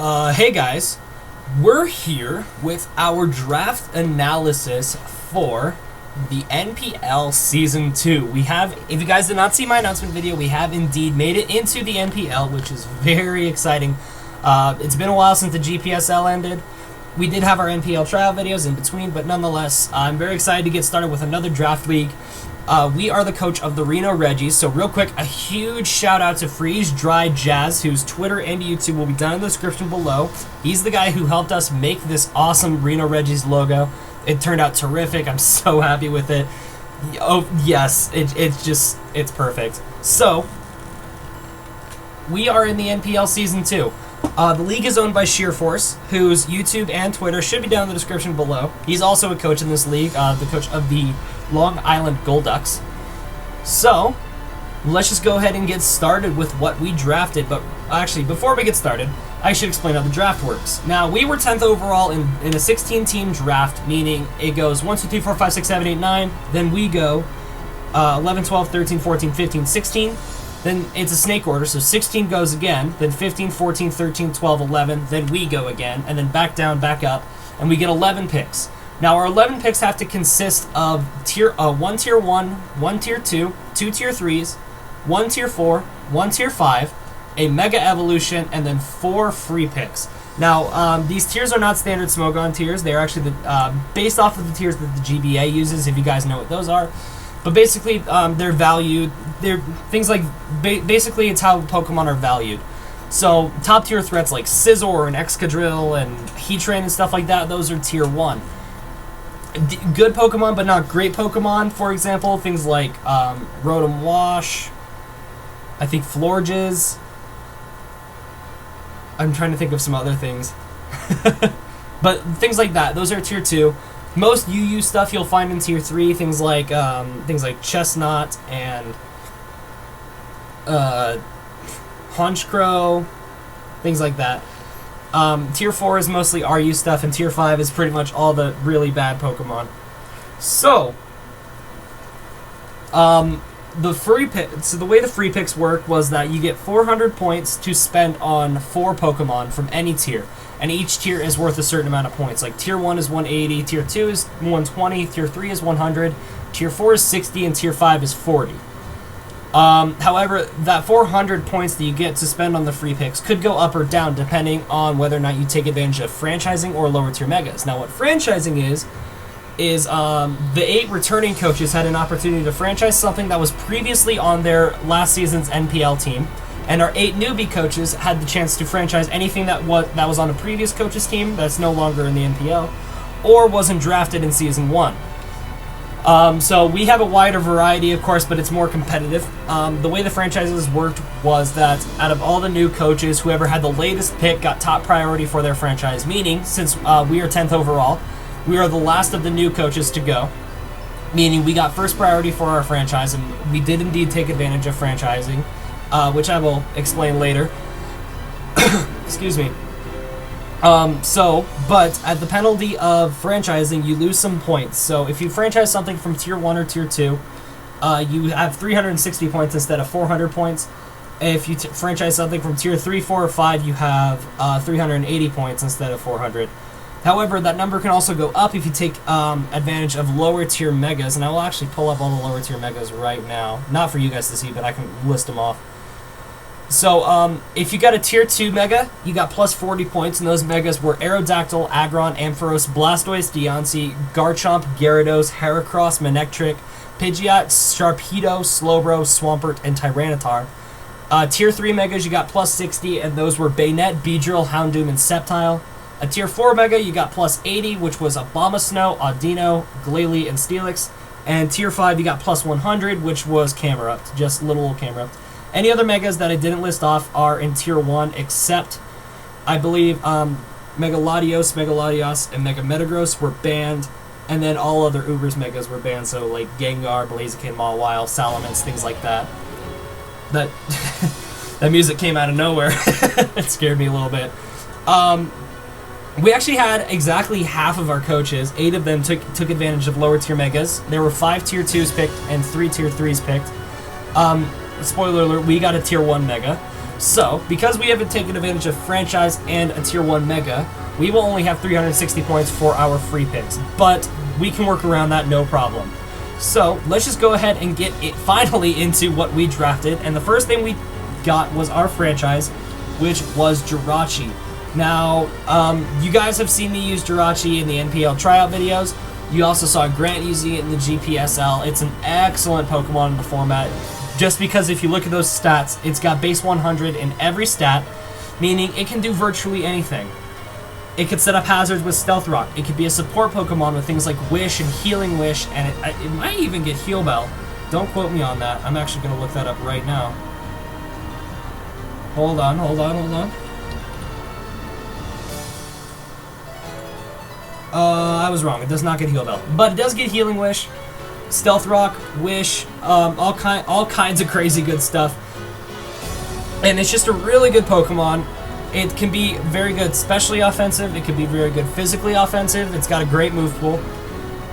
Hey guys, we're here with our draft analysis for the NPL Season 2. We have, if you guys did not see my announcement video, we have indeed made it into the NPL, which is very exciting. It's been a while since the GPSL ended. We did have our NPL trial videos in between, but nonetheless, I'm very excited to get started with another draft week. We are the coach of the Reno Regis, so real quick, a huge shout out to FreezeDryJaz, whose Twitter and YouTube will be down in the description below. He's the guy who helped us make this awesome Reno Regis logo. It turned out terrific. I'm so happy with it. Oh, yes, it's perfect. So, we are in the NPL Season 2. The league is owned by Sheerforce, whose YouTube and Twitter should be down in the description below. He's also a coach in this league, the coach of the Long Island Golducks. So, let's just go ahead and get started with what we drafted. But actually, before we get started, I should explain how the draft works. Now, we were 10th overall in a 16-team draft, meaning it goes 1, 2, 3, 4, 5, 6, 7, 8, 9. Then we go 11, 12, 13, 14, 15, 16. Then it's a snake order, so 16 goes again, then 15, 14, 13, 12, 11, then we go again, and then back down, back up, and we get 11 picks. Now, our 11 picks have to consist of 1 tier 1, 1 tier 2, 2 tier 3s, 1 tier 4, 1 tier 5, a Mega Evolution, and then 4 free picks. Now, these tiers are not standard Smogon tiers. They are actually based off of the tiers that the GBA uses, if you guys know what those are. But basically, they're valued. They're things like, basically, it's how Pokemon are valued. So, top tier threats like Scizor and Excadrill and Heatran and stuff like that, those are tier 1. Good Pokemon, but not great Pokemon, for example, things like Rotom-Wash, I think Florges. I'm trying to think of some other things. But things like that, those are tier 2. Most UU stuff you'll find in tier 3, things like Chestnut and Honchkrow, things like that. Tier 4 is mostly RU stuff, and tier 5 is pretty much all the really bad Pokemon. So, the way the free picks work was that you get 400 points to spend on 4 Pokemon from any tier. And each tier is worth a certain amount of points. Like tier 1 is 180, tier 2 is 120, tier 3 is 100, tier 4 is 60, and tier 5 is 40. However, that 400 points that you get to spend on the free picks could go up or down depending on whether or not you take advantage of franchising or lower tier megas. Now, what franchising is the 8 returning coaches had an opportunity to franchise something that was previously on their last season's NPL team. And our 8 newbie coaches had the chance to franchise anything that was on a previous coach's team that's no longer in the NPL, or wasn't drafted in Season 1. So we have a wider variety, of course, but it's more competitive. The way the franchises worked was that out of all the new coaches, whoever had the latest pick got top priority for their franchise, meaning since we are 10th overall, we are the last of the new coaches to go, meaning we got first priority for our franchise, and we did indeed take advantage of franchising. Which I will explain later. Excuse me. But at the penalty of franchising, you lose some points. So if you franchise something from tier 1 or tier 2, you have 360 points instead of 400 points. If you franchise something from tier 3, 4, or 5, you have 380 points instead of 400. However, that number can also go up if you take advantage of lower tier megas, and I will actually pull up all the lower tier megas right now. Not for you guys to see, but I can list them off. So, if you got a tier 2 mega, you got plus 40 points, and those megas were Aerodactyl, Aggron, Ampharos, Blastoise, Deontay, Garchomp, Gyarados, Heracross, Manectric, Pidgeot, Sharpedo, Slowbro, Swampert, and Tyranitar. Tier 3 megas, you got plus 60, and those were Banette, Beedrill, Houndoom, and Sceptile. A tier 4 mega, you got plus 80, which was Abomasnow, Audino, Glalie, and Steelix. And tier 5, you got plus 100, which was Camerupt, just little old Camerupt. Any other megas that I didn't list off are in tier 1, except, I believe, Megalodios, and Mega Metagross were banned, and then all other Ubers megas were banned, so like Gengar, Blaziken, Mawile, Salamence, things like that. That music came out of nowhere. It scared me a little bit. We actually had exactly half of our coaches, 8 of them took advantage of lower tier megas. There were 5 tier 2s picked and 3 tier 3s picked. Spoiler alert, we got a tier 1 mega. So, because we haven't taken advantage of Franchise and a Tier 1 Mega, we will only have 360 points for our free picks, but we can work around that no problem. So, let's just go ahead and get it finally into what we drafted, and the first thing we got was our Franchise, which was Jirachi. Now, you guys have seen me use Jirachi in the NPL tryout videos. You also saw Grant using it in the GPSL. It's an excellent Pokemon in the format, just because if you look at those stats, it's got base 100 in every stat, meaning it can do virtually anything. It could set up hazards with Stealth Rock. It could be a support Pokemon with things like Wish and Healing Wish, and it might even get Heal Bell. Don't quote me on that. I'm actually going to look that up right now. Hold on. I was wrong. It does not get Heal Bell, but it does get Healing Wish, Stealth Rock, Wish, all kinds of crazy good stuff. And it's just a really good Pokemon. It can be very good specially offensive. It can be very good physically offensive. It's got a great move pool.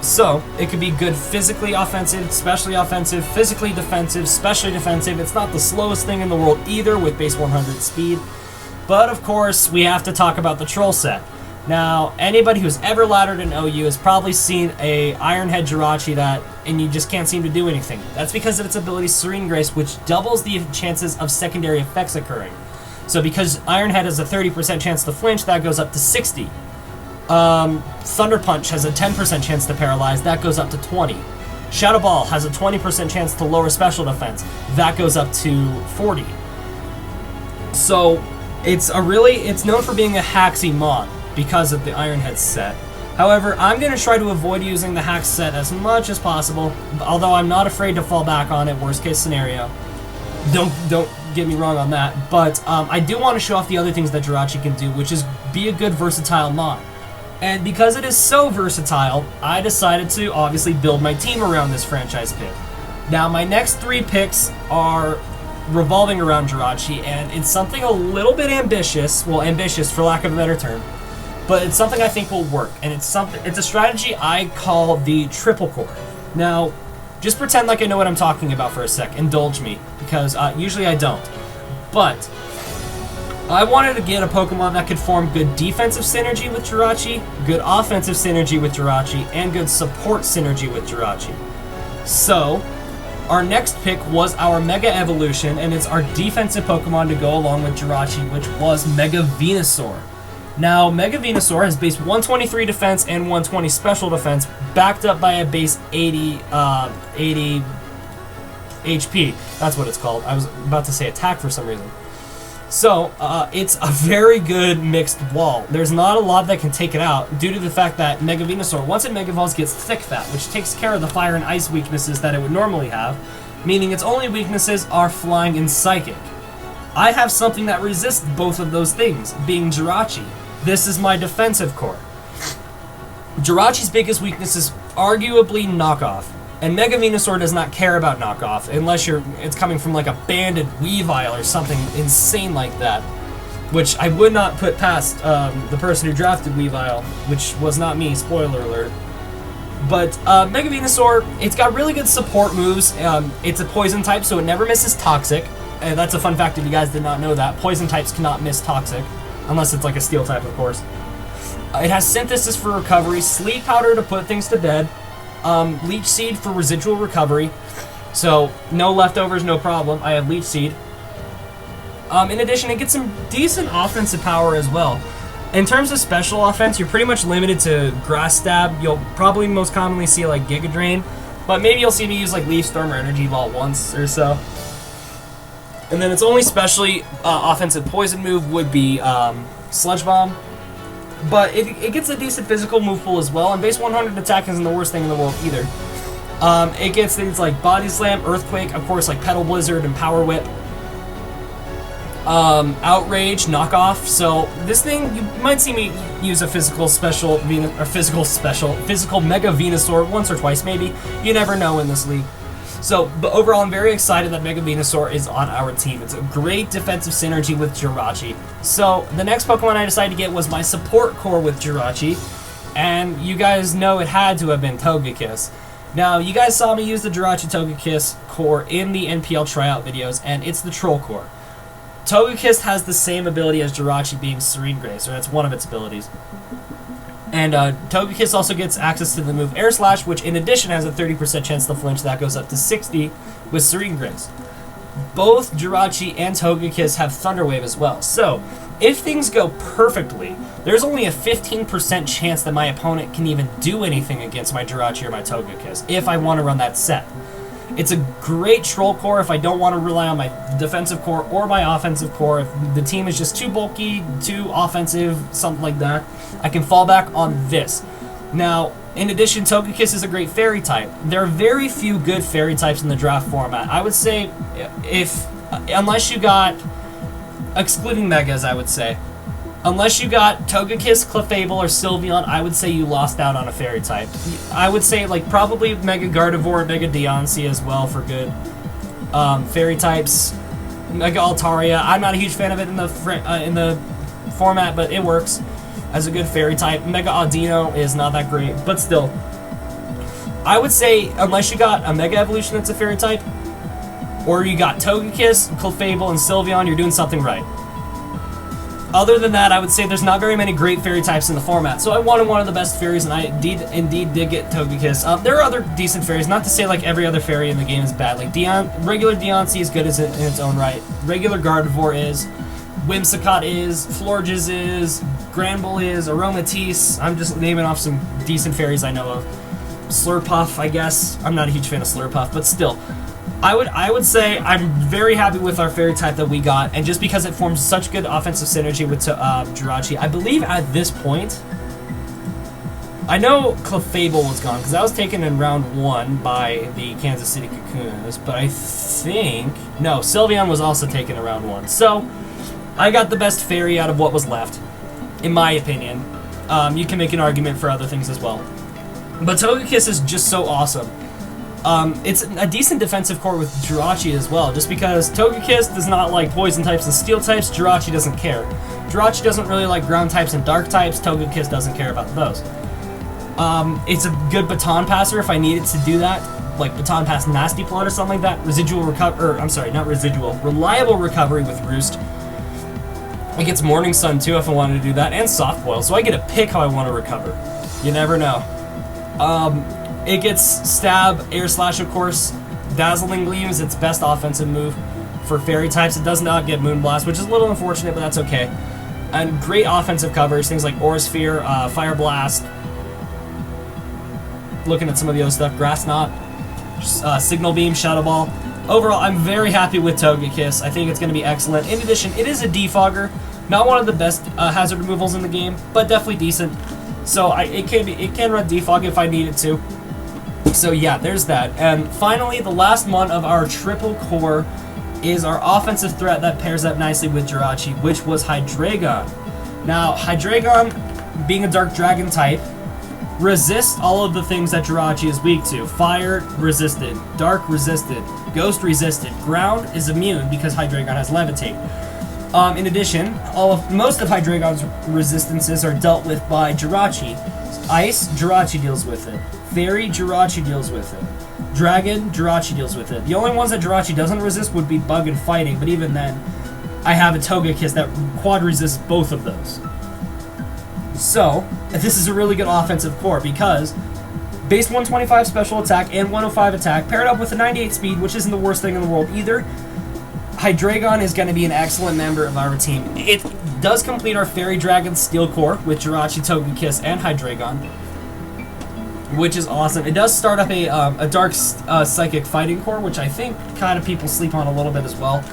So, it could be good physically offensive, specially offensive, physically defensive, specially defensive. It's not the slowest thing in the world either with base 100 speed. But, of course, we have to talk about the Troll set. Now, anybody who's ever laddered an OU has probably seen a Iron Head Jirachi and you just can't seem to do anything. That's because of its ability Serene Grace, which doubles the chances of secondary effects occurring. So because Iron Head has a 30% chance to flinch, that goes up to 60. Thunder Punch has a 10% chance to paralyze, that goes up to 20. Shadow Ball has a 20% chance to lower special defense, that goes up to 40. So, it's known for being a hacksy mod because of the Iron Head set. However, I'm going to try to avoid using the hack set as much as possible, although I'm not afraid to fall back on it, worst case scenario. Don't get me wrong on that, but I do want to show off the other things that Jirachi can do, which is be a good versatile mod. And because it is so versatile, I decided to obviously build my team around this franchise pick. Now, my next 3 picks are revolving around Jirachi, and it's something a little bit ambitious, well, ambitious for lack of a better term, but it's something I think will work, and it's a strategy I call the triple core. Now, just pretend like I know what I'm talking about for a sec. Indulge me, because usually I don't. But I wanted to get a Pokemon that could form good defensive synergy with Jirachi, good offensive synergy with Jirachi, and good support synergy with Jirachi. So, our next pick was our Mega Evolution, and it's our defensive Pokemon to go along with Jirachi, which was Mega Venusaur. Now, Mega Venusaur has base 123 defense and 120 special defense, backed up by a base 80 HP. That's what it's called. I was about to say attack for some reason. So, it's a very good mixed wall. There's not a lot that can take it out, due to the fact that Mega Venusaur, once it Mega Evolves, gets Thick Fat, which takes care of the fire and ice weaknesses that it would normally have, meaning its only weaknesses are flying and psychic. I have something that resists both of those things, being Jirachi. This is my defensive core. Jirachi's biggest weakness is arguably knockoff, and Mega Venusaur does not care about knockoff unless it's coming from like a banded Weavile or something insane like that, which I would not put past the person who drafted Weavile, which was not me, spoiler alert. But Mega Venusaur, it's got really good support moves. It's a poison type, so it never misses Toxic. And that's a fun fact if you guys did not know that. Poison types cannot miss Toxic. Unless it's like a steel type, of course. It has Synthesis for recovery, Sleep Powder to put things to bed, Leech Seed for residual recovery. So, no leftovers, no problem. I have Leech Seed. In addition, it gets some decent offensive power as well. In terms of special offense, you're pretty much limited to Grass Stab. You'll probably most commonly see like Giga Drain, but maybe you'll see me use like Leaf Storm or Energy Ball once or so. And then its only specially offensive poison move would be Sludge Bomb. But it gets a decent physical move pool as well, and base 100 attack isn't the worst thing in the world either. It gets things like Body Slam, Earthquake, of course like Petal Blizzard and Power Whip. Outrage, Knockoff. So this thing, you might see me use a physical Mega Venusaur once or twice maybe. You never know in this league. So, but overall, I'm very excited that Mega Venusaur is on our team. It's a great defensive synergy with Jirachi. So, the next Pokemon I decided to get was my support core with Jirachi, and you guys know it had to have been Togekiss. Now, you guys saw me use the Jirachi Togekiss core in the NPL tryout videos, and it's the Troll core. Togekiss has the same ability as Jirachi, being Serene Grace, so that's one of its abilities. And Togekiss also gets access to the move Air Slash, which in addition has a 30% chance to flinch. That goes up to 60 with Serene Grace. Both Jirachi and Togekiss have Thunder Wave as well. So, if things go perfectly, there's only a 15% chance that my opponent can even do anything against my Jirachi or my Togekiss, if I want to run that set. It's a great troll core if I don't want to rely on my defensive core or my offensive core. If the team is just too bulky, too offensive, something like that, I can fall back on this. Now, in addition, Togekiss is a great fairy type. There are very few good fairy types in the draft format. I would say, unless you got, excluding Megas, I would say, unless you got Togekiss, Clefable, or Sylveon, I would say you lost out on a fairy type. I would say, like, probably Mega Gardevoir, Mega Deontay as well for good fairy types. Mega Altaria, I'm not a huge fan of it in the format, but it works as a good fairy type. Mega Audino is not that great, but still. I would say, unless you got a Mega Evolution that's a fairy type, or you got Togekiss, Clefable, and Sylveon, you're doing something right. Other than that, I would say there's not very many great fairy types in the format, so I wanted one of the best fairies, and I indeed did get Togekiss. There are other decent fairies, not to say like every other fairy in the game is bad. Like regular Deontay is good in its own right. Regular Gardevoir is. Whimsicott is, Florges is, Granbull is, Aromatisse. I'm just naming off some decent fairies I know of. Slurpuff, I guess. I'm not a huge fan of Slurpuff, but still. I would say I'm very happy with our fairy type that we got, and just because it forms such good offensive synergy with Jirachi, I believe at this point, I know Clefable was gone, because that was taken in round 1 by the Kansas City Cocoons, but I think, no, Sylveon was also taken in round 1, so I got the best fairy out of what was left, in my opinion. You can make an argument for other things as well. But Togekiss is just so awesome. It's a decent defensive core with Jirachi as well, just because Togekiss does not like poison types and steel types, Jirachi doesn't care. Jirachi doesn't really like ground types and dark types, Togekiss doesn't care about those. It's a good baton passer if I needed to do that, like baton pass Nasty Plot or something like that. Reliable recovery with Roost. It gets Morning Sun too if I wanted to do that, and Soft Boil, so I get to pick how I want to recover. You never know. It gets Stab, Air Slash of course. Dazzling Gleam is its best offensive move for fairy types. It does not get Moonblast, which is a little unfortunate, but that's okay. And great offensive coverage, things like Aura Sphere, Fire Blast. Looking at some of the other stuff, Grass Knot, Signal Beam, Shadow Ball. Overall, I'm very happy with Togekiss. I think it's going to be excellent. In addition, it is a defogger. Not one of the best hazard removals in the game, but definitely decent. So it can run defog if I need it to. So yeah, there's that. And finally, the last one of our triple core is our offensive threat that pairs up nicely with Jirachi, which was Hydreigon. Now, Hydreigon, being a Dark Dragon type, resists all of the things that Jirachi is weak to. Fire resisted, Dark resisted, Ghost resisted, Ground is immune because Hydreigon has Levitate. In addition, most of Hydreigon's resistances are dealt with by Jirachi. Ice, Jirachi deals with it. Fairy, Jirachi deals with it. Dragon, Jirachi deals with it. The only ones that Jirachi doesn't resist would be Bug and Fighting, but even then, I have a Togekiss that quad resists both of those. So, this is a really good offensive core because base 125 special attack and 105 attack paired up with a 98 speed, which isn't the worst thing in the world either. Hydreigon is going to be an excellent member of our team. It does complete our Fairy Dragon Steel Core with Jirachi, Togekiss, and Hydreigon, which is awesome. It does start up a Dark Psychic Fighting Core, which I think kind of people sleep on a little bit as well.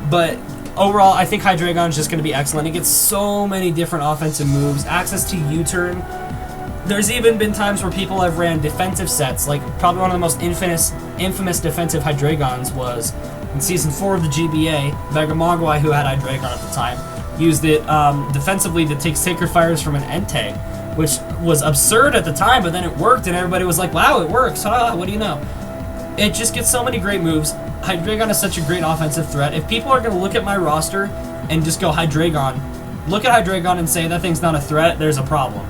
But overall, I think Hydreigon is just going to be excellent. It gets so many different offensive moves, access to U-turn. There's even been times where people have ran defensive sets, like probably one of the most infamous defensive Hydreigons was in Season 4 of the GBA. Vegamogwai, who had Hydreigon at the time, used it defensively to take Sacred Fires from an Entei, which was absurd at the time, but then it worked and everybody was like, wow, it works, what do you know? It just gets so many great moves. Hydreigon is such a great offensive threat. If people are going to look at my roster and just go Hydreigon, look at Hydreigon and say that thing's not a threat, there's a problem.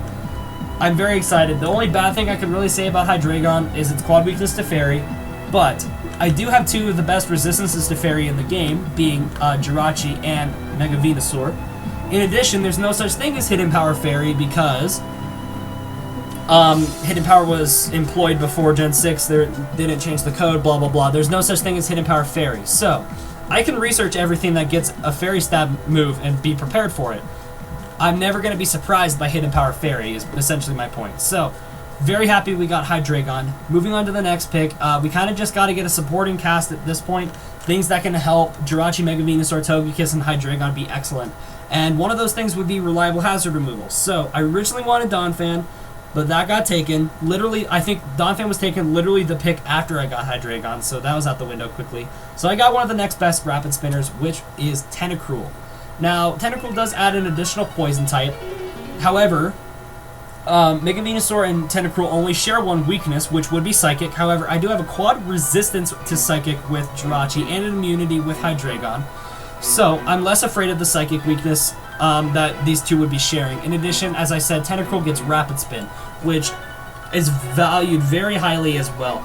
I'm very excited. The only bad thing I can really say about Hydreigon is its quad weakness to Fairy. But I do have two of the best resistances to Fairy in the game, being Jirachi and Mega Venusaur. In addition, there's no such thing as Hidden Power Fairy because Hidden Power was employed before Gen 6. They didn't change the code, blah, blah, blah. There's no such thing as Hidden Power Fairy. So, I can research everything that gets a Fairy Stab move and be prepared for it. I'm never going to be surprised by Hidden Power Fairy, is essentially my point. So, very happy we got Hydreigon. Moving on to the next pick, we kind of just got to get a supporting cast at this point. Things that can help Jirachi, Mega Venusaur, Togekiss, and Hydreigon be excellent. And one of those things would be reliable hazard removal. So, I originally wanted Donphan, but that got taken. Literally, I think Donphan was taken literally the pick after I got Hydreigon, so that was out the window quickly. So I got one of the next best Rapid Spinners, which is Tentacruel. Now, Tentacruel does add an additional Poison type. However, Mega Venusaur and Tentacruel only share one weakness, which would be Psychic. However, I do have a quad resistance to Psychic with Jirachi and an immunity with Hydreigon. So, I'm less afraid of the Psychic weakness that these two would be sharing. In addition, as I said, Tentacruel gets Rapid Spin, which is valued very highly as well.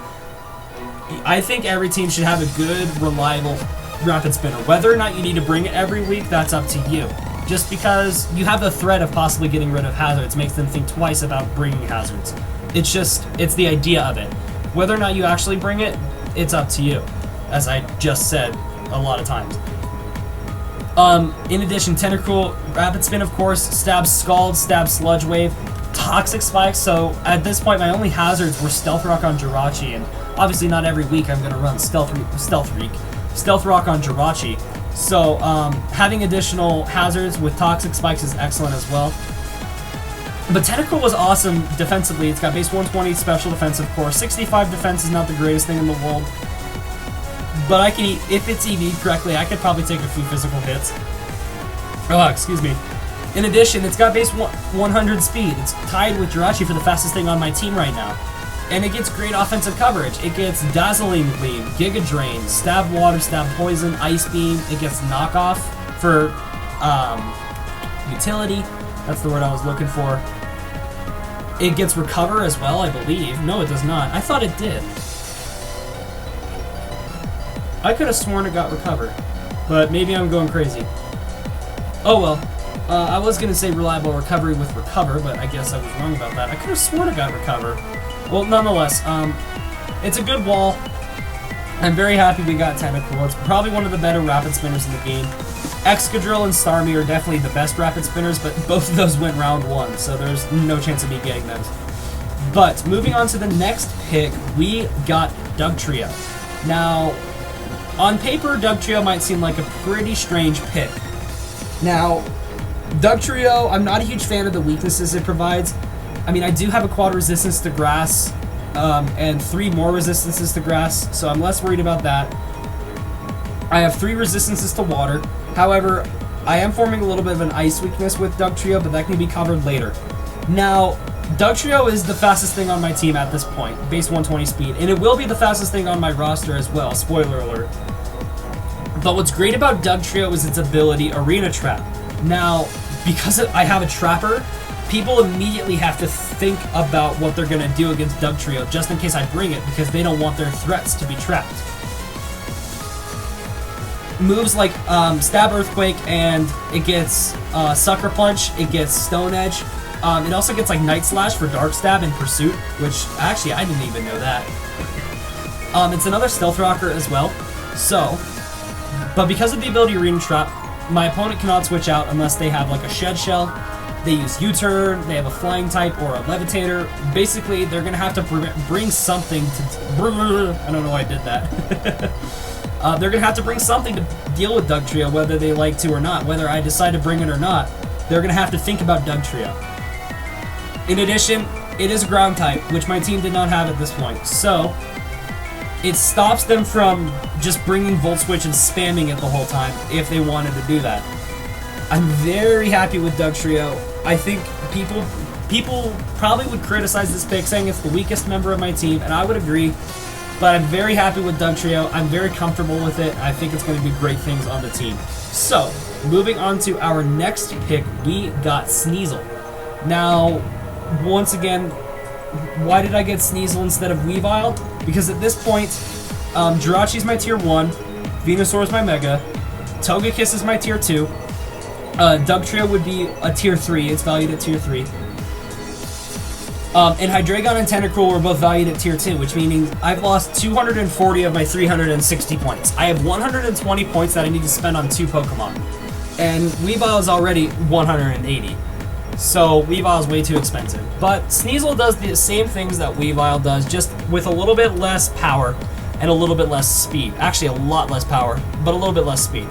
I think every team should have a good, reliable Rapid Spinner. Whether or not you need to bring it every week, that's up to you. Just because you have the threat of possibly getting rid of hazards makes them think twice about bringing hazards. It's the idea of it. Whether or not you actually bring it, it's up to you, as I just said a lot of times. In addition, Tentacruel, Rapid Spin, of course, stabs Scald, stabs Sludge Wave, Toxic Spike, so at this point my only hazards were Stealth Rock on Jirachi, and obviously not every week I'm going to run Stealth Rock on Jirachi. So, having additional hazards with Toxic Spikes is excellent as well. But Tentacruel was awesome defensively. It's got base 120 special defense, of course. 65 defense is not the greatest thing in the world. But I can, if it's EV'd correctly, I could probably take a few physical hits. Oh, excuse me. In addition, it's got base 100 speed. It's tied with Jirachi for the fastest thing on my team right now. And it gets great offensive coverage. It gets Dazzling Gleam, Giga Drain, Stab Water, Stab Poison, Ice Beam. It gets Knockoff for utility. That's the word I was looking for. It gets Recover as well, I believe. No, it does not. I thought it did. I could have sworn it got Recover, but maybe I'm going crazy. Oh well. I was going to say Reliable Recovery with Recover, but I guess I was wrong about that. I could have sworn it got Recover. Well, nonetheless, it's a good wall. I'm very happy we got Tentacruel. It's probably one of the better Rapid Spinners in the game. Excadrill and Starmie are definitely the best Rapid Spinners, but both of those went round 1, so there's no chance of me getting those. But, moving on to the next pick, we got Dugtrio. Now, on paper, Dugtrio might seem like a pretty strange pick. Now, Dugtrio, I'm not a huge fan of the weaknesses it provides. I mean, I do have a quad resistance to grass, and 3 more resistances to grass, so I'm less worried about that. I have 3 resistances to water. However, I am forming a little bit of an ice weakness with Dugtrio, but that can be covered later. Now, Dugtrio is the fastest thing on my team at this point, base 120 speed, and it will be the fastest thing on my roster as well, spoiler alert. But what's great about Dugtrio is its ability, Arena Trap. Now, because I have a Trapper, people immediately have to think about what they're going to do against Dugtrio just in case I bring it, because they don't want their threats to be trapped. Moves like Stab Earthquake, and it gets Sucker Punch, it gets Stone Edge. It also gets like Night Slash for Dark Stab and Pursuit, which actually I didn't even know that. It's another Stealth Rocker as well. So, but because of the ability Arena Trap, my opponent cannot switch out unless they have like a Shed Shell. They use U-Turn, they have a Flying type or a Levitator. Basically, they're going to have to bring something to... I don't know why I did that. They're going to have to bring something to deal with Dugtrio, whether they like to or not. Whether I decide to bring it or not, they're going to have to think about Dugtrio. In addition, it is a Ground type, which my team did not have at this point. So, it stops them from just bringing Volt Switch and spamming it the whole time if they wanted to do that. I'm very happy with Dugtrio. I think people probably would criticize this pick, saying it's the weakest member of my team, and I would agree. But I'm very happy with Dugtrio. I'm very comfortable with it. I think it's going to do great things on the team. So, moving on to our next pick, we got Sneasel. Now, once again, why did I get Sneasel instead of Weavile? Because at this point, Jirachi's my tier 1, Venusaur's my Mega, Togekiss is my tier 2, Dugtrio would be a tier 3, it's valued at tier 3. And Hydreigon and Tentacle were both valued at tier 2, which meaning I've lost 240 of my 360 points. I have 120 points that I need to spend on 2 Pokemon. And Weavile is already 180. So Weavile is way too expensive. But Sneasel does the same things that Weavile does, just with a little bit less power and a little bit less speed. Actually, a lot less power, but a little bit less speed.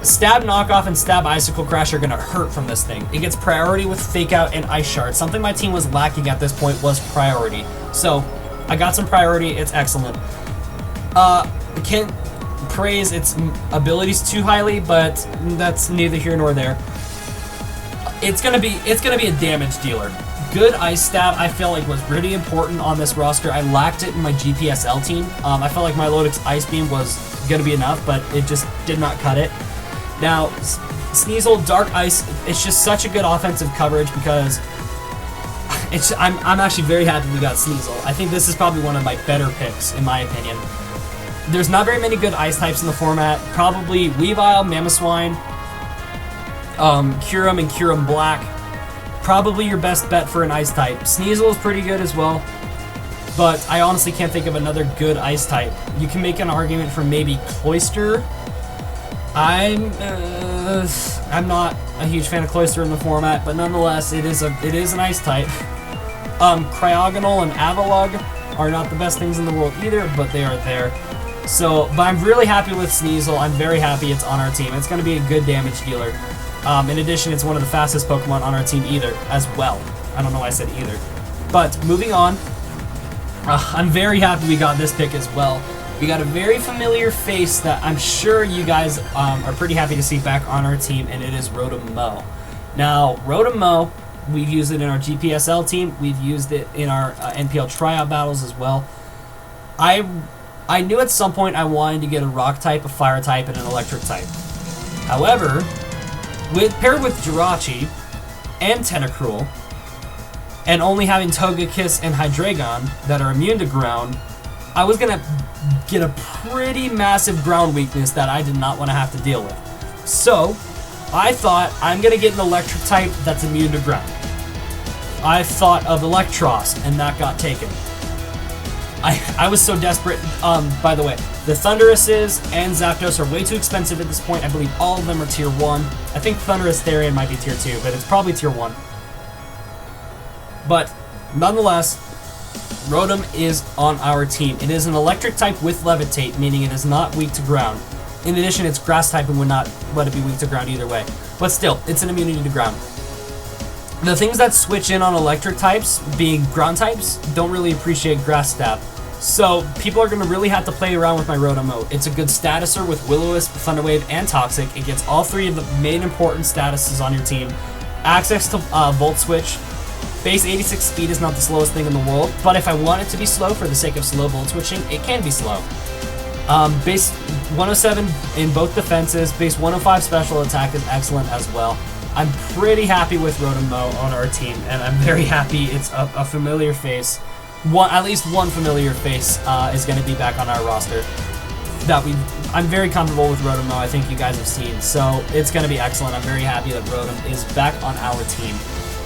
Stab Knockoff and Stab Icicle Crash are going to hurt from this thing. It gets priority with Fake Out and Ice Shard. Something my team was lacking at this point was priority. So, I got some priority. It's excellent. Can't praise its abilities too highly, but that's neither here nor there. It's gonna be a damage dealer. Good Ice Stab, I feel like, was pretty important on this roster. I lacked it in my GPSL team. I felt like my Milotic's Ice Beam was gonna be enough, but it just did not cut it. Now, Sneasel, Dark Ice, it's just such a good offensive coverage because I'm actually very happy we got Sneasel. I think this is probably one of my better picks, in my opinion. There's not very many good ice types in the format. Probably Weavile, Mamoswine, Kyurem and Kyurem Black. Probably your best bet for an ice type. Sneasel is pretty good as well, but I honestly can't think of another good ice type. You can make an argument for maybe Cloyster. I'm not a huge fan of Cloyster in the format, but nonetheless, it is an ice type. Cryogonal and Avalugg are not the best things in the world either, but they are there. So, but I'm really happy with Sneasel. I'm very happy it's on our team. It's going to be a good damage dealer. In addition, it's one of the fastest Pokemon on our team as well. I don't know why I said either. But moving on, I'm very happy we got this pick as well. We got a very familiar face that I'm sure you guys are pretty happy to see back on our team, and it is Rotom-c. Now, Rotom-c, we've used it in our GPSL team. We've used it in our NPL tryout battles as well. I knew at some point I wanted to get a rock type, a fire type, and an electric type. However, paired with Jirachi and Tentacruel, and only having Togekiss and Hydreigon that are immune to ground, I was going to get a pretty massive ground weakness that I did not want to have to deal with. So, I thought I'm going to get an electric type that's immune to ground. I thought of Electros, and that got taken. I was so desperate. By the way, the Thunderouses and Zapdos are way too expensive at this point. I believe all of them are tier 1. I think Thundurus Therian might be tier 2, but it's probably tier 1. But, nonetheless, Rotom is on our team. It is an electric type with Levitate, meaning it is not weak to ground. In addition, it's grass type and would not let it be weak to ground either way. But still, it's an immunity to ground. The things that switch in on electric types, being ground types, don't really appreciate grass stab. So, people are going to really have to play around with my Rotom-c. It's a good statuser with Will-O-Wisp, Thunder Wave, and Toxic. It gets all 3 of the main important statuses on your team. Access to Volt Switch. Base 86 speed is not the slowest thing in the world, but if I want it to be slow for the sake of slow Volt Switching, it can be slow. Base 107 in both defenses. Base 105 special attack is excellent as well. I'm pretty happy with Rotom-c on our team, and I'm very happy it's a familiar face. At least one familiar face is going to be back on our roster. I'm very comfortable with Rotom-c, I think you guys have seen, so it's going to be excellent. I'm very happy that Rotom is back on our team.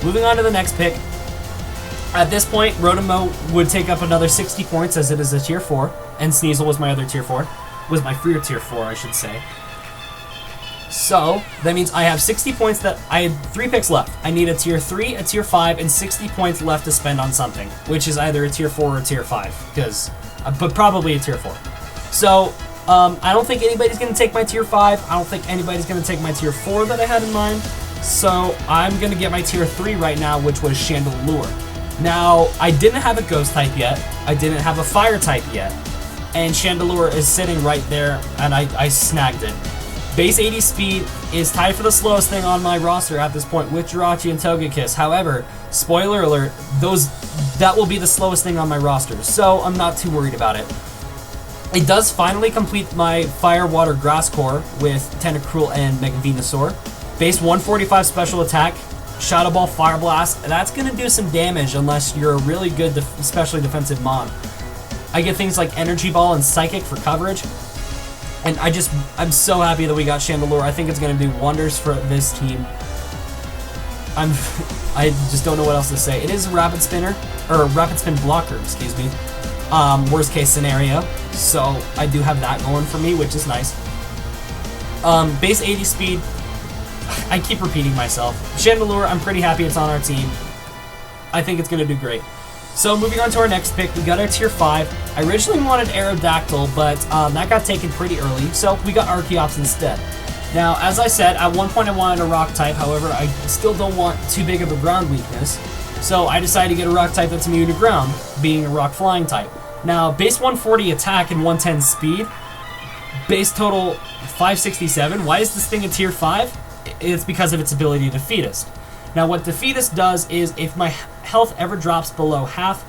Moving on to the next pick. At this point, Rotom-c would take up another 60 points as it is a tier 4, and Sneasel was my other tier 4. Was my freer tier 4, I should say. So, that means I have 60 points that I had 3 picks left. I need a tier 3, a tier 5, and 60 points left to spend on something, which is either a tier 4 or a tier 5, but probably a tier 4. So, I don't think anybody's going to take my tier 5. I don't think anybody's going to take my tier 4 that I had in mind. So, I'm going to get my tier 3 right now, which was Chandelure. Now, I didn't have a ghost type yet. I didn't have a fire type yet. And Chandelure is sitting right there, and I snagged it. Base 80 speed is tied for the slowest thing on my roster at this point with Jirachi and Togekiss. However, spoiler alert, that will be the slowest thing on my roster, so I'm not too worried about it. It does finally complete my Fire, Water, Grass Core with Tentacruel and Mega Venusaur. Base 145 special attack, Shadow Ball, Fire Blast. That's going to do some damage unless you're a really good, especially defensive mon. I get things like Energy Ball and Psychic for coverage. And I'm so happy that we got Chandelure. I think it's going to do wonders for this team. I just don't know what else to say. It is a Rapid Spinner, or a Rapid Spin Blocker, excuse me. Worst case scenario. So I do have that going for me, which is nice. Base 80 speed. I keep repeating myself. Chandelure, I'm pretty happy it's on our team. I think it's going to do great. So moving on to our next pick, we got our tier 5. I originally wanted Aerodactyl, but that got taken pretty early, so we got Archeops instead. Now, as I said, at one point I wanted a rock type, however, I still don't want too big of a ground weakness, so I decided to get a rock type that's immune to ground, being a rock flying type. Now, base 140 attack and 110 speed, base total 567. Why is this thing a tier 5? It's because of its ability to Defeatist. Now, what Defeatist does is, if my health ever drops below half,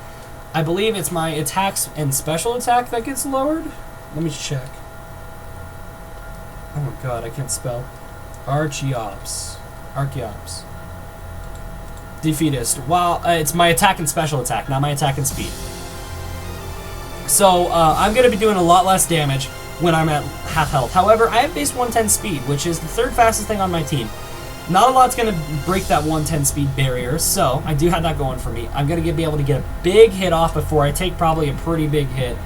I believe it's my attacks and special attack that gets lowered. Let me check. Oh my god, I can't spell. Archeops. Defeatist. Well, it's my attack and special attack, not my attack and speed. So, I'm going to be doing a lot less damage when I'm at half health. However, I have base 110 speed, which is the third fastest thing on my team. Not a lot's going to break that 110 speed barrier, so I do have that going for me. I'm going to be able to get a big hit off before I take probably a pretty big hit.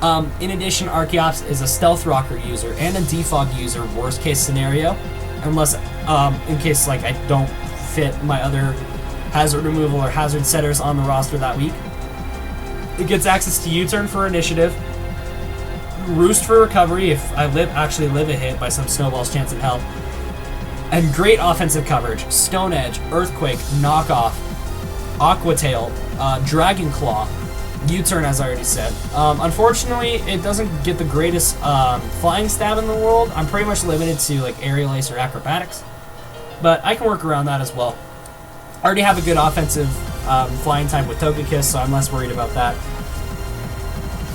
In addition, Archeops is a Stealth Rocker user and a Defog user, worst case scenario. Unless, in case like I don't fit my other hazard removal or hazard setters on the roster that week. It gets access to U-Turn for initiative, Roost for recovery if I actually live a hit by some Snowball's chance of health, and great offensive coverage. Stone Edge, Earthquake, Knockoff, Aqua Tail, Dragon Claw, U-Turn as I already said. Unfortunately, it doesn't get the greatest flying stab in the world. I'm pretty much limited to like Aerial Ace or Acrobatics, but I can work around that as well. I already have a good offensive flying type with Togekiss, so I'm less worried about that.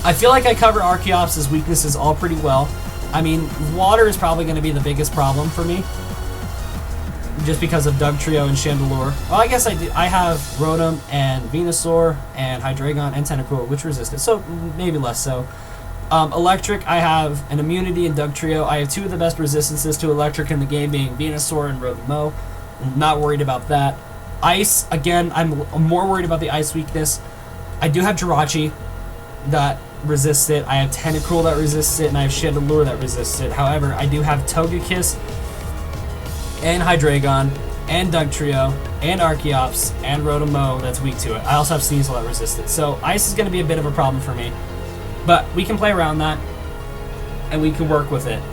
I feel like I cover Archeops' weaknesses all pretty well. I mean, water is probably going to be the biggest problem for me, just because of Dugtrio and Chandelure. Well, I guess I do. I have Rotom and Venusaur and Hydreigon and Tentacle, which resisted, so maybe less so. Electric, I have an immunity in Dugtrio. I have two of the best resistances to Electric in the game, being Venusaur and Rotom-o. I'm not worried about that. Ice, again, I'm more worried about the ice weakness. I do have Jirachi that resists it. I have Tentacle that resists it, and I have Chandelure that resists it. However, I do have Togekiss and Hydreigon and Dugtrio and Archeops and Rotom-o that's weak to it. I also have Sneasel that resists it. So ice is going to be a bit of a problem for me. But we can play around that, and we can work with it.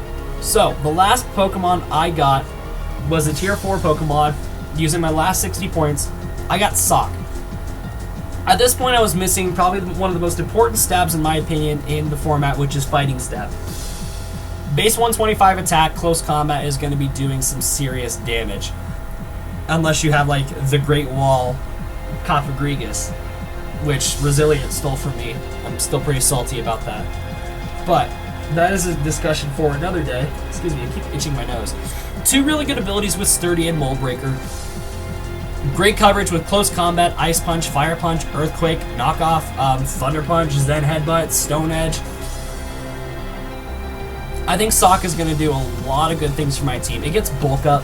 So, the last Pokemon I got was a Tier 4 Pokemon. Using my last 60 points, I got Sock. At this point, I was missing probably one of the most important stabs, in my opinion, in the format, which is Fighting Stab. Base 125 attack, close combat is going to be doing some serious damage. Unless you have, like, the Great Wall Cofagrigus, which Rezilient stole from me. I'm still pretty salty about that. But that is a discussion for another day. Excuse me, I keep itching my nose. Two really good abilities with Sturdy and Mold Breaker. Great coverage with Close Combat, Ice Punch, Fire Punch, Earthquake, Knockoff, Thunder Punch, Zen Headbutt, Stone Edge. I think Sock is going to do a lot of good things for my team. It gets Bulk Up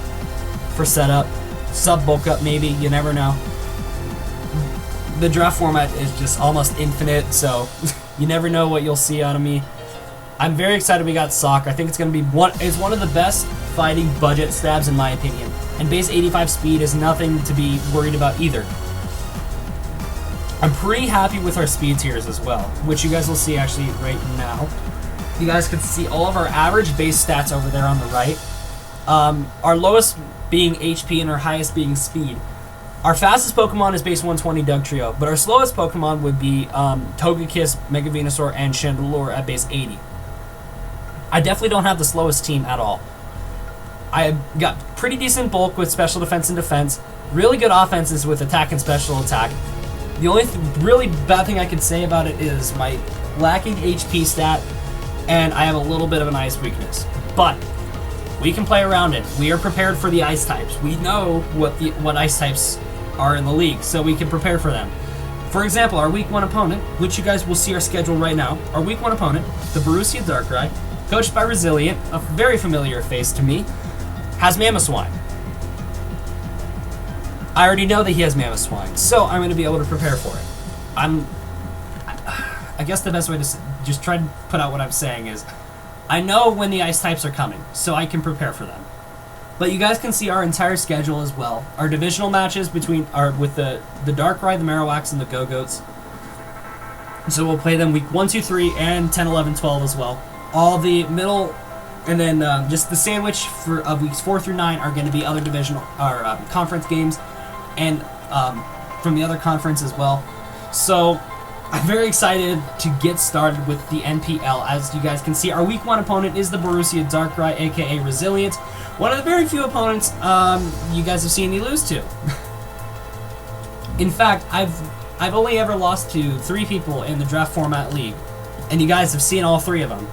for setup, Sub Bulk Up maybe, you never know. The draft format is just almost infinite, so you never know what you'll see out of me. I'm very excited we got Sock. I think it's going to be one of the best fighting budget stabs in my opinion. And base 85 speed is nothing to be worried about either. I'm pretty happy with our speed tiers as well, which you guys will see actually right now. You guys can see all of our average base stats over there on the right. Our lowest being HP and our highest being speed. Our fastest Pokemon is base 120 Dugtrio, but our slowest Pokemon would be Togekiss, Mega Venusaur, and Chandelure at base 80. I definitely don't have the slowest team at all. I got pretty decent bulk with special defense and defense, really good offenses with attack and special attack. The only really bad thing I can say about it is my lacking HP stat, and I have a little bit of an ice weakness. But we can play around it. We are prepared for the ice types. We know what ice types are in the league, so we can prepare for them. For example, our week 1 opponent, which you guys will see our schedule right now, our week 1 opponent, the Borussia Darkrai, coached by Rezilient, a very familiar face to me, has Mamoswine. I already know that he has Mamoswine, so I'm going to be able to prepare for it. I guess the best way to just try to put out what I'm saying is, I know when the ice types are coming, so I can prepare for them. But you guys can see our entire schedule as well. Our divisional matches with the Darkrai, the Marowaks, and the Gogoats. So we'll play them week 1, 2, 3, and 10, 11, 12 as well. All the middle, and then just the sandwich of weeks 4 through 9 are going to be other divisional or conference games, and from the other conference as well. So I'm very excited to get started with the NPL. As you guys can see, our week 1 opponent is the Borussia Darkrai, aka Rezilient. One of the very few opponents you guys have seen me lose to. In fact, I've only ever lost to 3 people in the draft format league, and you guys have seen all 3 of them.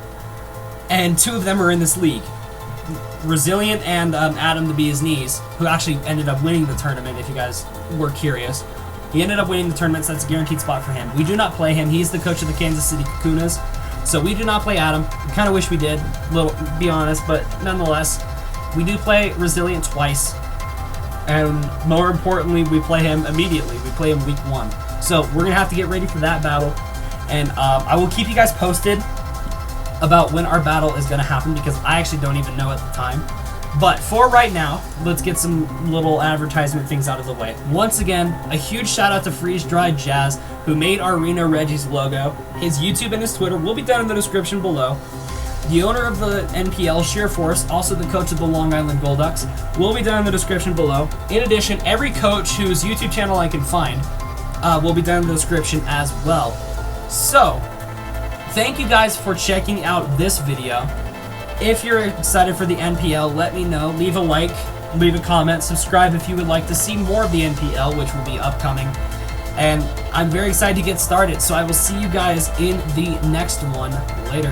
And 2 of them are in this league. Rezilient and Adam the Bee's Knees, who actually ended up winning the tournament, if you guys were curious. He ended up winning the tournament, so that's a guaranteed spot for him. We do not play him. He's the coach of the Kansas City Kakunas. So we do not play Adam. We kind of wish we did, be honest, but nonetheless, we do play Rezilient twice. And more importantly, we play him immediately. We play him week 1. So we're going to have to get ready for that battle. And I will keep you guys posted about when our battle is going to happen, because I actually don't even know at the time. But for right now, let's get some little advertisement things out of the way. Once again, a huge shout out to FreezeDryJaz, who made our Reno Regis logo. His YouTube and his Twitter will be down in the description below. The owner of the NPL, Sheer Force, also the coach of the Long Island Golducks, will be down in the description below. In addition, every coach whose YouTube channel I can find will be down in the description as well. So, thank you guys for checking out this video. If you're excited for the NPL, let me know. Leave a like, leave a comment, subscribe if you would like to see more of the NPL, which will be upcoming. And I'm very excited to get started, so I will see you guys in the next one later.